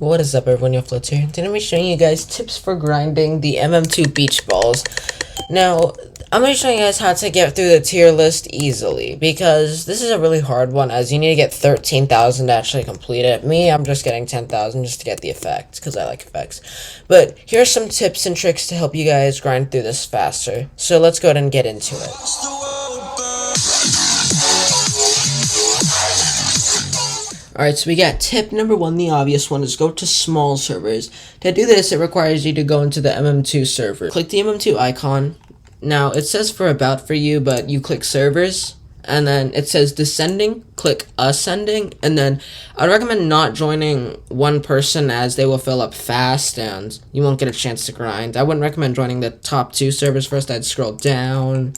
What is up, everyone? Your Floats here. Today I'm going to be showing you guys tips for grinding the MM2 beach balls. Now, I'm going to show you guys how to get through the tier list easily, because this is a really hard one, as you need to get 13,000 to actually complete it. Me, I'm just getting 10,000 just to get the effects, because I like effects. But here's some tips and tricks to help you guys grind through this faster. So let's go ahead and get into it. Alright, so we got tip number 1, the obvious one, is go to small servers. To do this, it requires you to go into the MM2 server. Click the MM2 icon. Now, it says for about for you, but you click servers, and then it says descending, click ascending, and then I'd recommend not joining one person, as they will fill up fast and you won't get a chance to grind. I wouldn't recommend joining the top 2 servers first. I'd scroll down.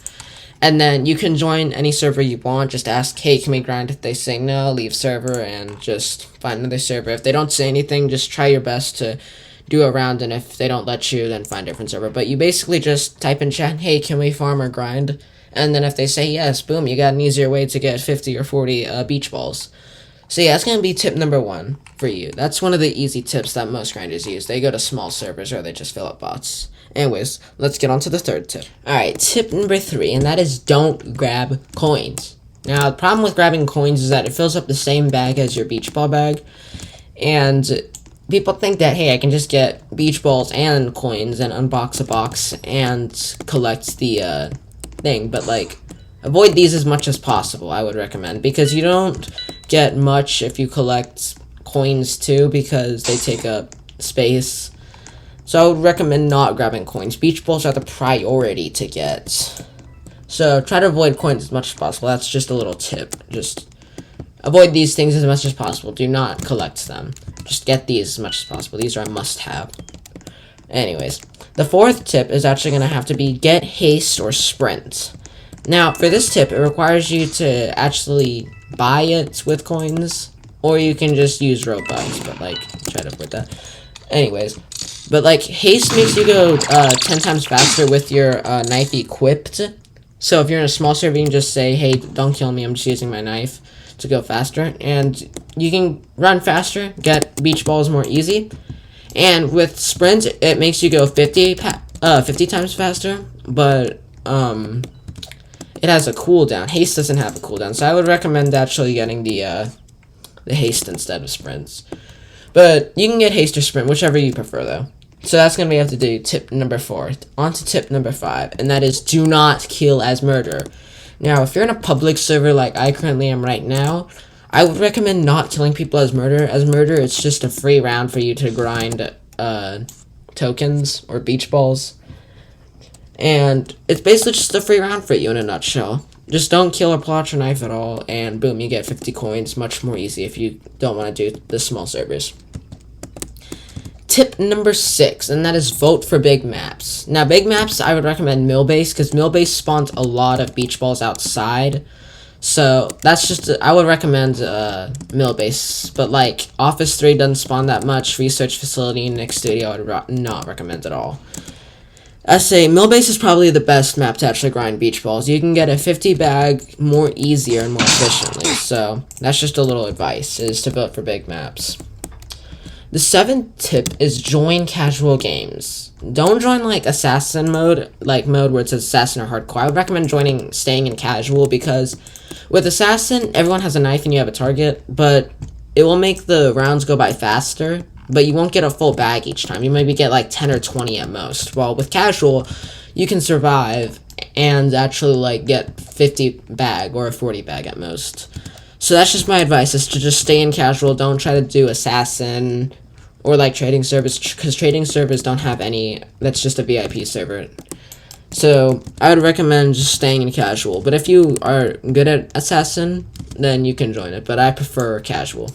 And then you can join any server you want. Just ask, hey, can we grind? If they say no, leave server and just find another server. If they don't say anything, just try your best to do a round, and if they don't let you, then find a different server. But you basically just type in chat, hey, can we farm or grind? And then if they say yes, boom, you got an easier way to get 50 or 40 beach balls. So yeah, that's going to be tip number 1 for you. That's one of the easy tips that most grinders use. They go to small servers or they just fill up bots. Anyways, let's get on to the third tip. Alright, tip number 3, and that is don't grab coins. Now, the problem with grabbing coins is that it fills up the same bag as your beach ball bag. And people think that, hey, I can just get beach balls and coins and unbox a box and collect the thing. But, like, avoid these as much as possible, I would recommend. Because you don't get much if you collect coins too, because they take up space. So I would recommend not grabbing coins. Beach balls are the priority to get. So try to avoid coins as much as possible. That's just a little tip. Just avoid these things as much as possible. Do not collect them. Just get these as much as possible. These are a must-have. Anyways, the 4th tip is actually going to have to be get haste or sprint. Now, for this tip, it requires you to actually buy it with coins, or you can just use Robux, but, like, try to avoid that. Anyways, but, like, haste makes you go 10 times faster with your knife equipped. So if you're in a small server, you can just say, hey, don't kill me, I'm just using my knife to go faster. And you can run faster, get beach balls more easy. And with sprint, it makes you go 50 times faster, but it has a cooldown. Haste doesn't have a cooldown, so I would recommend actually getting the haste instead of sprints. But you can get haste or sprint, whichever you prefer, though. So that's going to be able to do tip number 4. On to tip number 5, and that is do not kill as murder. Now, if you're in a public server like I currently am right now, I would recommend not killing people as murder. As murder, it's just a free round for you to grind tokens or beach balls. And it's basically just a free round for you in a nutshell. Just don't kill or pull out your knife at all, and boom, you get 50 coins. Much more easy if you don't want to do the small servers. Tip number 6, and that is vote for big maps. Now, big maps, I would recommend Millbase, because Millbase spawns a lot of beach balls outside. So, that's just, I would recommend Millbase. But, like, Office 3 doesn't spawn that much. Research Facility, Nick Studio, I would not recommend at all. I say Millbase is probably the best map to actually grind beach balls. You can get a 50 bag more easier and more efficiently. So, that's just a little advice, is to vote for big maps. The 7th tip is join casual games. Don't join, like, assassin mode, like mode where it says assassin or hardcore. I would recommend staying in casual, because with assassin, everyone has a knife and you have a target, but it will make the rounds go by faster, but you won't get a full bag each time. You maybe get, like, 10 or 20 at most. While with casual, you can survive and actually, like, get 50 bag or a 40 bag at most. So that's just my advice, is to just stay in casual. Don't try to do assassin or, like, trading servers, because trading servers don't have any. That's just a VIP server. So I would recommend just staying in casual. But if you are good at assassin, then you can join it. But I prefer casual.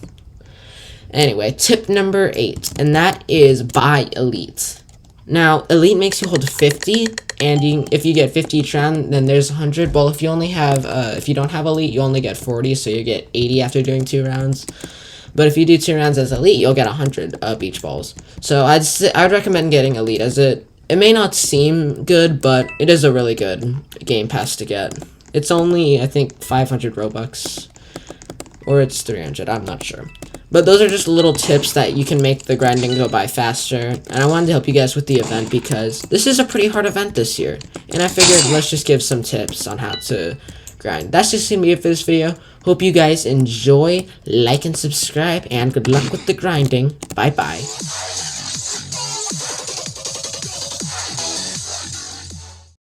Anyway, tip number 8, and that is buy elite. Now, elite makes you hold 50, and if you get 50 each round, then there's 100. Well, if you only have, if you don't have elite, you only get 40, so you get 80 after doing 2 rounds. But if you do 2 rounds as elite, you'll get 100 beach balls. So I'd recommend getting elite, as it may not seem good, but it is a really good game pass to get. It's only, I think, 500 Robux, or it's 300, I'm not sure. But those are just little tips that you can make the grinding go by faster. And I wanted to help you guys with the event because this is a pretty hard event this year. And I figured let's just give some tips on how to grind. That's just gonna be it for this video. Hope you guys enjoy, like and subscribe, and good luck with the grinding. Bye bye.